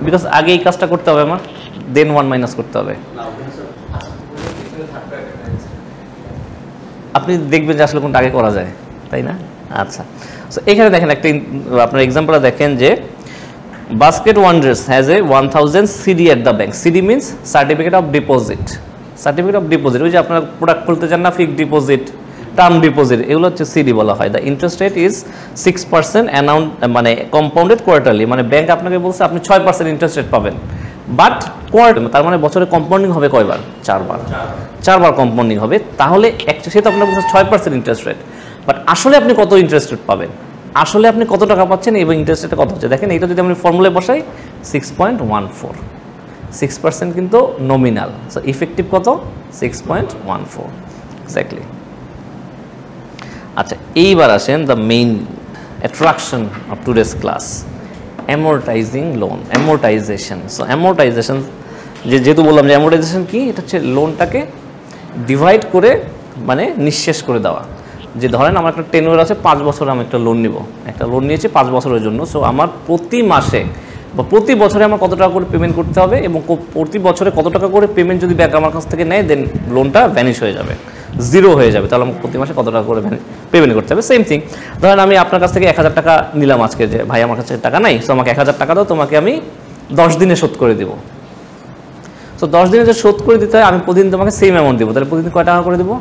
বিকজ আগে এই কাজটা করতে হবে আমার, দেন 1 মাইনাস করতে হবে। আপনি দেখবেন যে আসলে কোনটা আগে করা যায়, তাই না? আচ্ছা, সো এখানে দেখেন একটা আপনার এক্সাম্পলটা দেখেন যে basket wonders has a 1000 CD at the bank. CD means certificate of deposit, certificate of deposit, ওই যে আপনার প্রোডাক্ট খুলতে চান না, ফিক্সড ডিপোজিট, টার্ম ডিপোজিট, এগুলো হচ্ছে সিডি বলা হয়। দ্য ইন্টারেস্ট রেট ইজ 6% অ্যানাউন্ট, মানে কম্পাউন্ডেড কোয়ার্টারলি, মানে ব্যাংক আপনাকে বলছে আপনি 6% ইন্টারেস্ট রেট পাবেন, বাট কোয়ার্টার, তার মানে বছরে কম্পাউন্ডিং হবে কয়বার, 4 বার, 4 বার কম্পাউন্ডিং হবে। তাহলে সে তো আপনার বলছে 6% ইন্টারেস্ট রেট, বাট আসলে আপনি কত ইন্টারেস্ট রেট পাবেন, আসলে আপনি কত টাকা পাচ্ছেন এবং ইন্টারেস্ট রেটটা কত হচ্ছে, দেখেন এটা যদি আমি ফর্মুলায় বসাই 6.14, 6% কিন্তু নমিনাল, সো ইফেক্টিভ কত 6.14 এক্স্যাক্টলি। আচ্ছা, এইবার আসেন the main attraction of today's class, amortizing loan, amortization. So amortization, যেহেতু বললাম যে অ্যামোর্টাইজেশন কি, এটা হচ্ছে লোনটাকে ডিভাইড করে মানে নিঃশেষ করে দেওয়া। যে ধরেন আমার একটা টেনিউর আছে 5 বছর, আমি একটা লোন নিব, একটা লোন নিয়েছি 5 বছরের জন্য। সো আমার প্রতি মাসে বা প্রতি বছরে আমার কত টাকা করে পেমেন্ট করতে হবে, এবং প্রতি বছরে কত টাকা করে পেমেন্ট যদি ব্যাংক আমার কাছ থেকে নেয়, দেন লোনটা ভ্যানিশ হয়ে যাবে, জিরো হয়ে যাবে। তাহলে আমাকে প্রতি মাসে কত টাকা করে পেমেন্ট করতে হবে। সেম থিং, ধরেন আমি আপনার কাছ থেকে 1000 টাকা নিলাম আজকে, যে ভাই আমার কাছে টাকা নাই, সো আমাকে 1000 টাকা দাও, তোমাকে আমি 10 দিনে শোধ করে দেবো। সো 10 দিনে যে শোধ করে দিতে হয়, আমি প্রতিদিন তোমাকে সেম অ্যামাউন্ট দেবো, তাহলে প্রতিদিন কয় টাকা করে দেবো,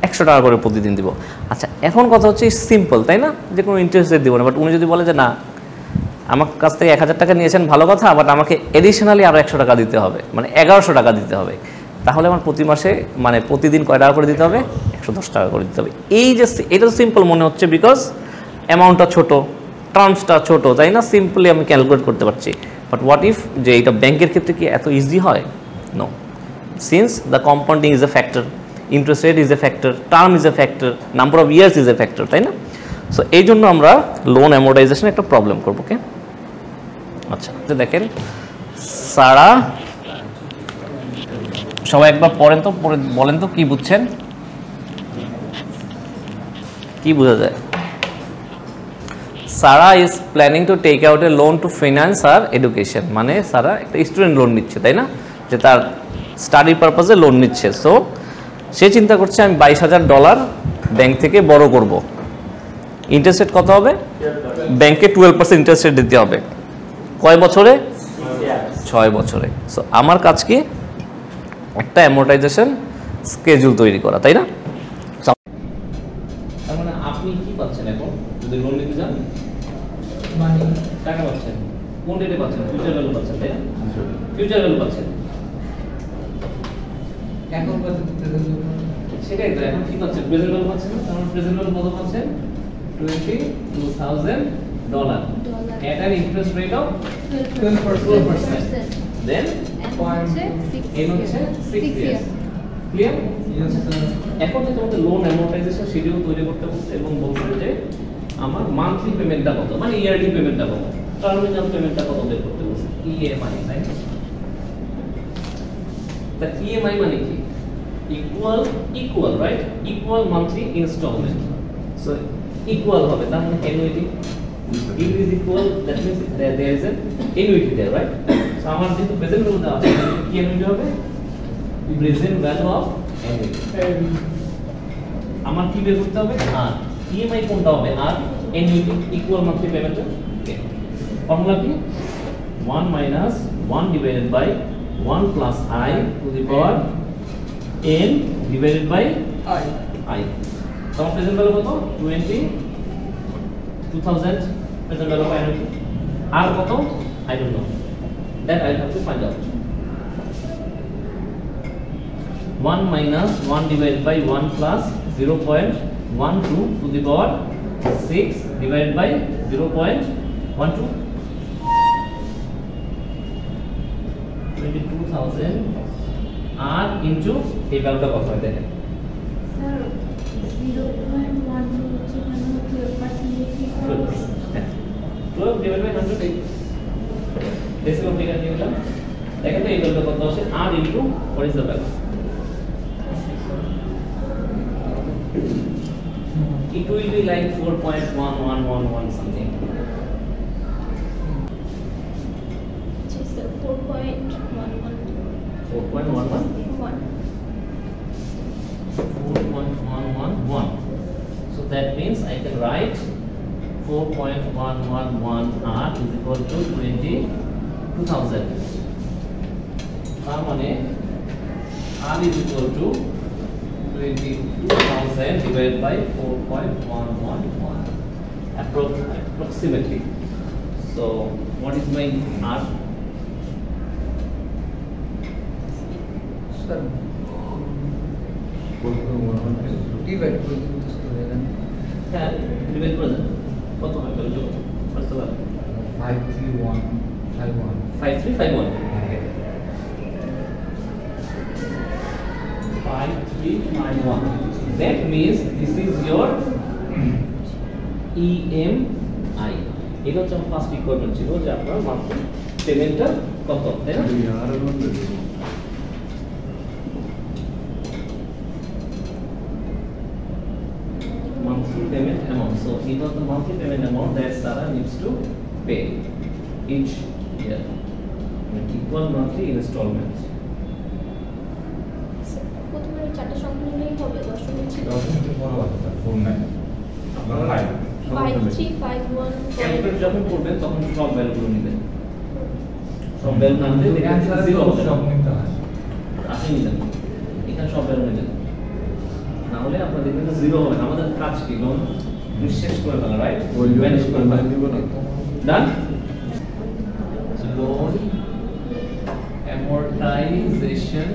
100 টাকা করে প্রতিদিন দিব। আচ্ছা, এখন কথা হচ্ছে সিম্পল, তাই না, যে কোনো ইন্টারেস্ট রেট দিব না, বাট উনি যদি বলে যে না আমার কাছ থেকে 1000 টাকা নিয়েছেন ভালো কথা, বাট আমাকে এডিশনালি আরও 100 টাকা দিতে হবে, মানে 1100 টাকা দিতে হবে, তাহলে আমার প্রতি মাসে মানে প্রতিদিন কয় টাকা করে দিতে হবে, 110 টাকা করে দিতে হবে। এই যে এটা তো সিম্পল মনে হচ্ছে, বিকজ অ্যামাউন্টটা ছোট, টার্মসটা ছোট, তাই না, সিম্পলি আমি ক্যালকুলেট করতে পারছি। বাট হোয়াট ইফ, যে এটা ব্যাংকের ক্ষেত্রে কি এত ইজি হয়? No, since the compounding is a factor, interest rate is a factor, term is a factor, number of years is a factor, তাই না? সো এই জন্য আমরা লোন অ্যামোর্টাইজেশন একটা প্রবলেম করবো, ওকে। আচ্ছা, তো দেখেন সারা, সবাই একবার পড়েন তো, বলেন তো কি বুঝছেন, কি বোঝা যায়? Sara is planning to take out a loan to finance her education, মানে সারা একটা স্টুডেন্ট লোন নিচ্ছে, তাই না, যে তার স্টাডি পারপাসে লোন নিচ্ছে। সো সে চিন্তা করছে আমি $22,000 ব্যাংক থেকে বড় করব, ইন্টারেস্ট রেট কত হবে, ব্যাংকে 12% ইন্টারেস্ট রেট দিতে হবে, কয় বছরে, 6 বছরে। সো আমার কাজ কি, একটা অ্যামোর্টাইজেশন স্কেজুল তৈরি করা, তাই না? তার মানে আপনি কি পাচ্ছেন এখন যদি লোন নিতে যান, মানে টাকা পাচ্ছেন, কোন ডেটে পাচ্ছেন, ফিউচার ভ্যালু পাচ্ছেন, তাই না, ফিউচার ভ্যালু পাচ্ছেন, এখন সেটাই তো, এখন কি পাচ্ছেন, প্রেজেন্ট ভ্যালু পাচ্ছেন, তার প্রেজেন্ট ভ্যালু কত পাচ্ছেন, $22,000 at an interest rate of 12%. Then n হচ্ছে 6 years. Clear? Yes sir. এখন যে তোমাদের লোন অ্যামোর্টাইজেশন শিডিউল তৈরি করতে বলছে এবং বলছে যে আমার মান্থলি পেমেন্টটা কত, মানে ইয়ারলি পেমেন্টটা কত, টার্মিনাল পেমেন্টটা কত বের করতে বলছে, ইএমআই, তাই না? তা ইএমআই মানে কি, equal right, equal monthly installment. So equal হবে, তার মানে annuity, it is equal, that means there is an annuity there, right? So আমার যেহেতু প্রেজেন্ট ভ্যালু দেওয়া আছে, কি annuity হবে, প্রেজেন্ট ভ্যালু অফ annuity। আমার কি বের করতে হবে, আর ইএমআই কোনটা হবে, আর annuity ইকুয়াল মান্থলি পেমেন্ট। ওকে, ফর্মুলা কি, 1 minus 1 divided by 1 plus I to the power n divided by I। তোমার প্রেজেন্ট ভ্যালু কত, 22,000 present value of annuity, আর কত, I don't know, that I have to find out। 1 minus 1 divided by 1 plus 0.12 to the power 6 divided by 0.12 22,000 R into এই ভ্যালুটা কত হয় দেখেন sir 0.12 হচ্ছে মানে 12% 12 divided by 100 ডেসিমাল ফিগার নিয়ে নিলাম দেখেন তো এই ভ্যালুটা কত আসে আর into what is the value it will be like 4.1111 something just 4.11 4.11 so that means I can write 4.111 r is equal to 22,000 তার মানে r is equal to 22,000 divided by 4.111 approximately. So what is my r? Sir, divide Yeah, divide present. What am I going to do? What's the value? 53151. 5351. 5351. That means this is your EMI. এটা হচ্ছে আমার first requirement ছিল যে আপনার monthly পেমেন্টটা কত তাই না monthly payment amount. So it was the monthly payment amount that Sarah needs to pay each year. Equal monthly installments. প্রথমে চারটি সংখ্যা নিলেই হবে দশমিক ছিল 5351 ক্যালকুলেট যখন করবেন তখন সব ভ্যালুগুলো নেবেন সব ভ্যালু না নিলে অ্যানসার জিরো হবে সব নিতে হয় আপনি নিলেন এখানে সব ভ্যালু নিলেন না হলে আপনাদের কিন্তু জিরো হবে না আমাদের কাজ কি লোন নিঃশেষ করে ফেলা রাইট ম্যানেজ করে ফেলা ডান loan amortization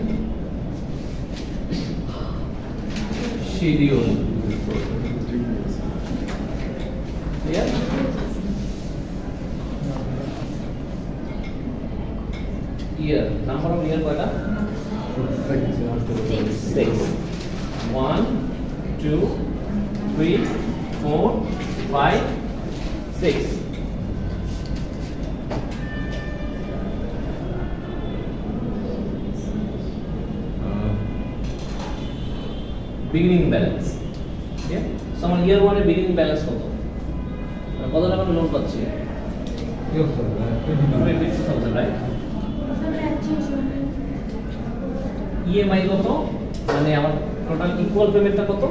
schedule clear year number of year কয়টা 6 1 2 3 4 5 6 beginning balance okay so আমার year 1 এর beginning balance কত টাকা লোন পাচ্ছি 22,000 right EMI কত মানে আমার টোটাল ইকুয়াল পেমেন্টটা কত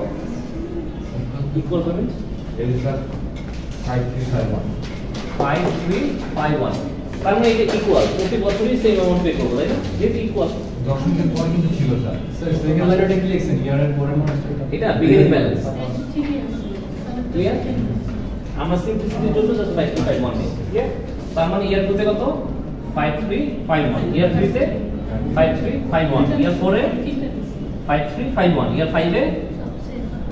ইকুয়াল পেমেন্ট এই স্যার 5351 5351 তার মানে এটা ইকুয়াল প্রতি বছরই সেম অ্যামাউন্ট পে করব তাই না যেটা ইকুয়াল দশমিকের পরে কিন্তু ছিল স্যার স্যার সেকেন্ড লাইনটা কি লিখছেন ইয়ারের পরে মনে হচ্ছে এটা বিগিনিং ব্যালেন্স ক্লিয়ার আমরা সিম্পলিসিটির জন্য জাস্ট 5351 নিই ক্লিয়ার তার মানে ইয়ার 2 তে কত 5351 ইয়ার 3 তে 5351 ইয়ার 4 এ 5351 ইয়ার 5 এ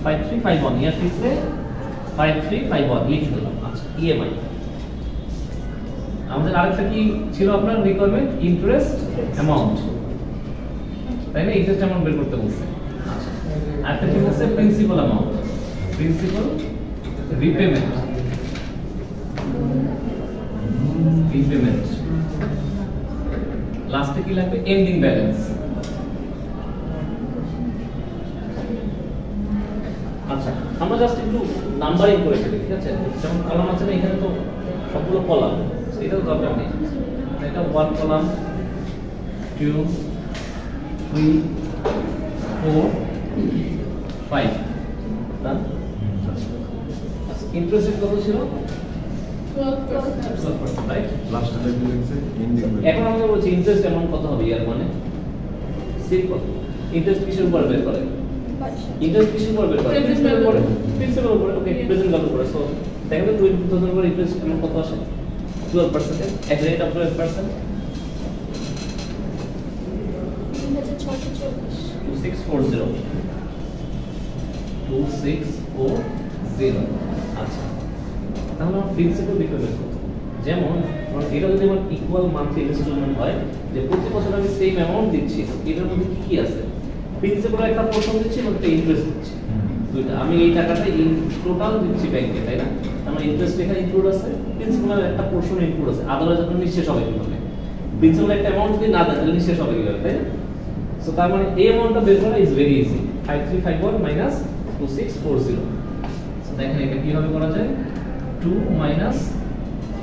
5351 ইয়ার 6 এ 5351 লিখে দিলাম আচ্ছা ইএমআই আমাদের আরেকটা কি ছিল আপনার রিকোয়ারমেন্ট ইন্টারেস্ট অ্যামাউন্ট তাই না ইন্টারেস্ট অ্যামাউন্ট বের করতে বলছে আচ্ছা আরেকটা কি বলছে প্রিন্সিপাল অ্যামাউন্ট প্রিন্সিপাল রিপেমেন্ট লাস্টে কি লাগবে এন্ডিং ব্যালেন্স আচ্ছা আমরা জাস্ট একটু নাম্বারিং করে ফেলি ঠিক আছে যেমন কলাম আছে না এখানে তো সবগুলো কলাম এটা তো দরকার নেই এটা 1 কলাম 2 3 4 5 ডান ইন্টারেস্ট রেট কত ছিল 12% রাইট লাস্টে লিখছে এন্ডিং এখন আমরা বলছি ইন্টারেস্ট অ্যামাউন্ট কত হবে ইয়ার মানে সিম্পল ইন্টারেস্ট কিসের উপর বের করে ইন্টারেস্ট কিসের উপর বের করে প্রিন্সিপাল উপর ওকে প্রেজেন্ট ভ্যালু করে সো দেখেন তো 22,000 উপর ইন্টারেস্ট অ্যামাউন্ট কত আসে 12% এট রেট অফ 12% 2006 2640 2640 আচ্ছা তাহলে আমার প্রিন্সিপাল রিকোয়ারমেন্ট কত যেমন এটা যদি আমার ইকুয়াল মান্থলি ইনস্টলমেন্ট হয় যে প্রতি বছর আমি সেম অ্যামাউন্ট দিচ্ছি এটার মধ্যে কি কি আছে প্রিন্সিপাল একটা পোরশন দিচ্ছি এবং একটা ইন্টারেস্ট দিচ্ছি দুইটা আমি এই টাকাটা ইন টোটাল দিচ্ছি ব্যাংকে তাই না আমার ইন্টারেস্ট এখানে ইনক্লুড আছে প্রিন্সিপালের একটা পোরশন ইনক্লুড আছে আদারওয়াইজ আপনার নিঃশেষ হবে কিভাবে প্রিন্সিপাল একটা অ্যামাউন্ট যদি না দেন তাহলে নিঃশেষ হবে কিভাবে তাই না সো তার মানে এই অ্যামাউন্টটা বের করা is very easy 5351 minus 2640 so দেখেন এটা কিভাবে করা যায় 2 মাইনাস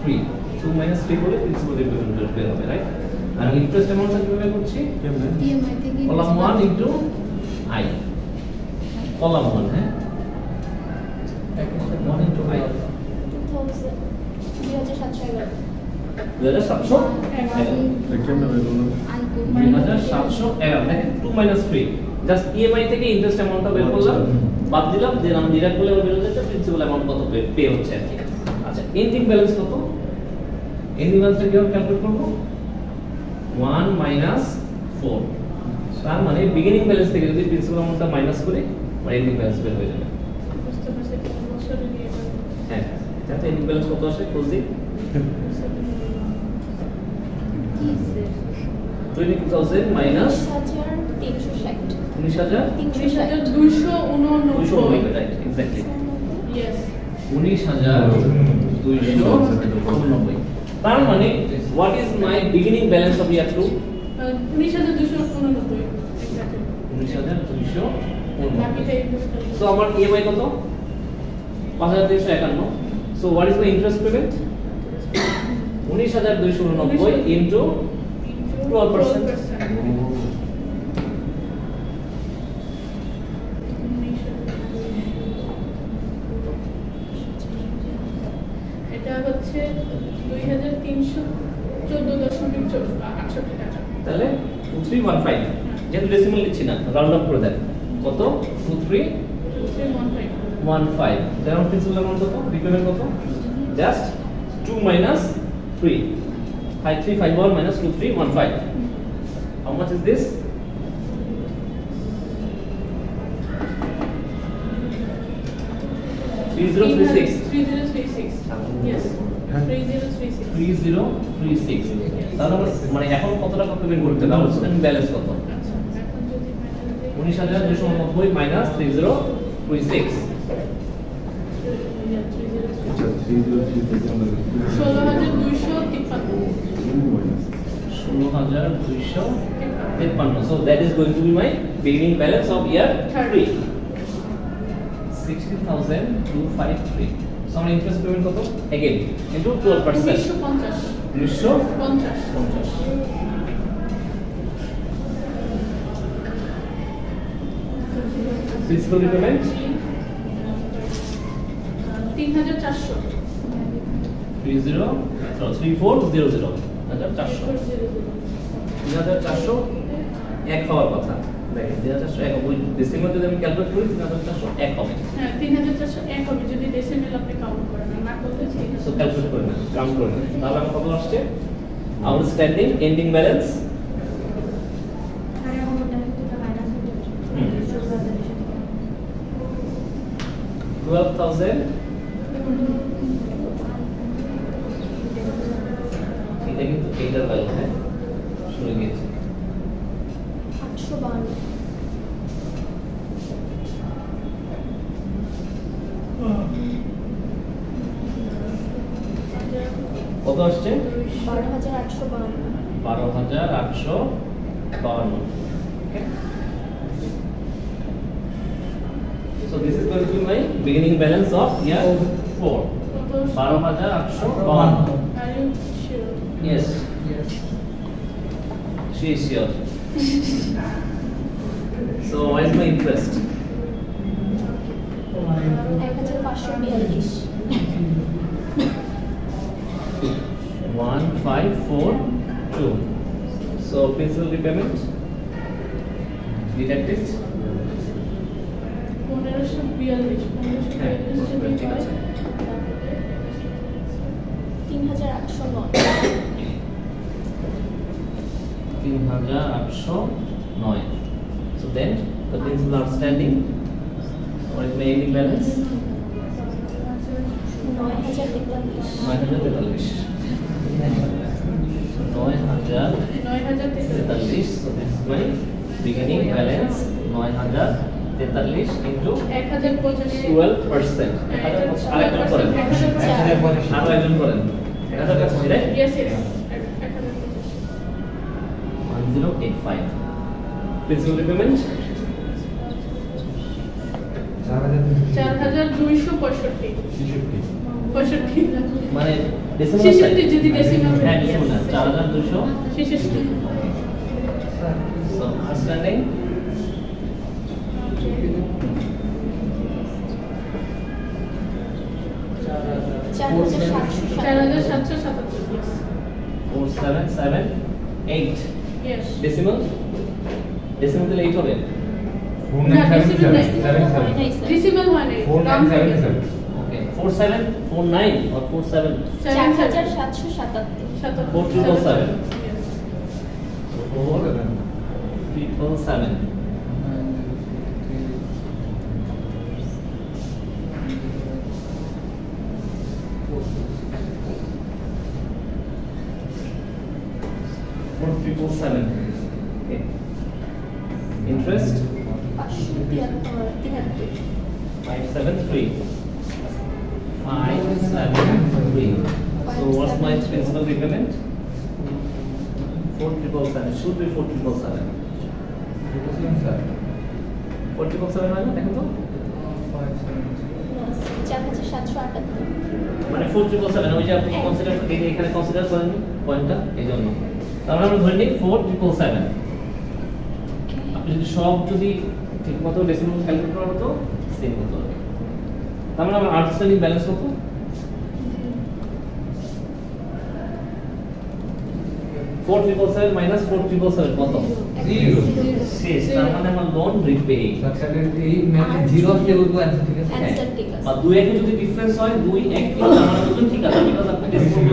3 2 মাইনাস 3 করে প্রিন্সিপাল রিকোয়ারমেন্ট বের হবে রাইট আর ইন্টারেস্ট অ্যামাউন্টটা কিভাবে করছি ইএমআই থেকে কলাম 1 ইনটু i কলাম 1 হ্যাঁ 1 ইনটু i 2711 2711 দেখেন 2 মাইনাস 3 জাস্ট ইএমআই থেকে ইন্টারেস্ট অ্যামাউন্টটা বের করলাম বাদ দিলাম দেন আমি ডিডাক্ট করলে বের হয়ে যাচ্ছে প্রিন্সিপাল অ্যামাউন্ট কত পে হচ্ছে আর কি আচ্ছা এন্ডিং ব্যালেন্স কত এন্ডিং ব্যালেন্সটা কিভাবে ক্যালকুলেট করব 1 মাইনাস 4 তার মানে বিগিনিং ব্যালেন্স থেকে যদি প্রিন্সিপাল অ্যামাউন্টটা মাইনাস করে মানে এন্ডিং ব্যালেন্স বের হয়ে যাবে হ্যাঁ যাতে এন্ডিং ব্যালেন্স কত আসে খোঁজ দিই 20,000 মাইনাস 19260 রাইট এক্স্যাক্টলি ইয়েস 19290 তার মানে what is my beginning balance of year 2 19289 exactly 19290 so আমার ইএমআই কত 5351 so what is my interest payment 19290 into 12% এটা হচ্ছে 2314.68 টাকা তাহলে 2315 যেহেতু ডেসিমাল লিখছি না রাউন্ড আপ করে দেন কত 2315 যেমন প্রিন্সিপাল অ্যামাউন্ট কত রিপেমেন্ট কত just 2 minus 3 5351 minus 2315 how much is this 3036 yes 3036 তাহলে মানে এখন কত টাকা পেমেন্ট করতে হবে আউটস্ট্যান্ডিং ব্যালেন্স কত আচ্ছা এখন যদি 19290 minus 3036 16,253 so that is going to be my beginning balance of year 3 16,253 so my interest payment কত again into 12% 1950 principal repayment 3400 3400 এক হওয়ার কথা দেখেন 3400 এক ওই ডেসিমাল যদি আমি ক্যালকুলেট করি 3400 এক হবে হ্যাঁ 3401 হবে যদি ডেসিমাল আপনি কাউন্ট করেন না করলে ঠিক আছে সো ক্যালকুলেট করে না কাউন্ট করে না তাহলে আমার কত আসছে আউটস্ট্যান্ডিং এন্ডিং ব্যালেন্স আরে আমার মনে হয় এটা মাইনাস হয়ে যাচ্ছে 12,000 এটা কিন্তু এইটার ভ্যালু হ্যাঁ শুনে গিয়েছে 852 কত আসছে 12852 12,852 okay so this is going to be my beginning balance of year 4 12,852 Are you sure? yes she is sure so what is my interest 1542 1542 so principal repayment deducted 1542 ঠিক আছে 3809 3809 9. So then the principal outstanding, what is my ending balance? 943. So 9,043. So this is my beginning balance 9,043 into 12%. আরেকজন করেন। আরো একজন করেন। এটা কাজ করে? Yes. 1085. Principal repayment? 4,265 মানে decimal 66 যদি decimal হ্যাঁ decimal না 4,200 66 so outstanding $4,777 4778 yes decimal দিলে 8 হবে decimal মানে round figure 4749 or 47 4,777 477 477 okay interest 573 so what's my principal repayment 4,777 should be 4,777 4,777 হয় না দেখেন তো মানে 4,777 ওই যে আপনি কনসিডার এখানে কনসিডার করেন পয়েন্টটা এইজন্য তাহলে আমরা ধরে নিই 4,777 আপনি যদি সব যদি ঠিকমতো ডেসিমাল ক্যালকুলেট করা হতো সেম হতো তার মানে আমার আউটস্ট্যান্ডিং ব্যালেন্স হতো 4,777 মাইনাস 4,777 কত 0 শেষ তার মানে আমার লোন রিপে আচ্ছা এই মানে 0 কে বলবো অ্যানসার ঠিক আছে বা 2 এর যদি ডিফারেন্স হয় 2 1 3 তার মানে বলুন ঠিক আছে বিকজ আপনি ডেসিমাল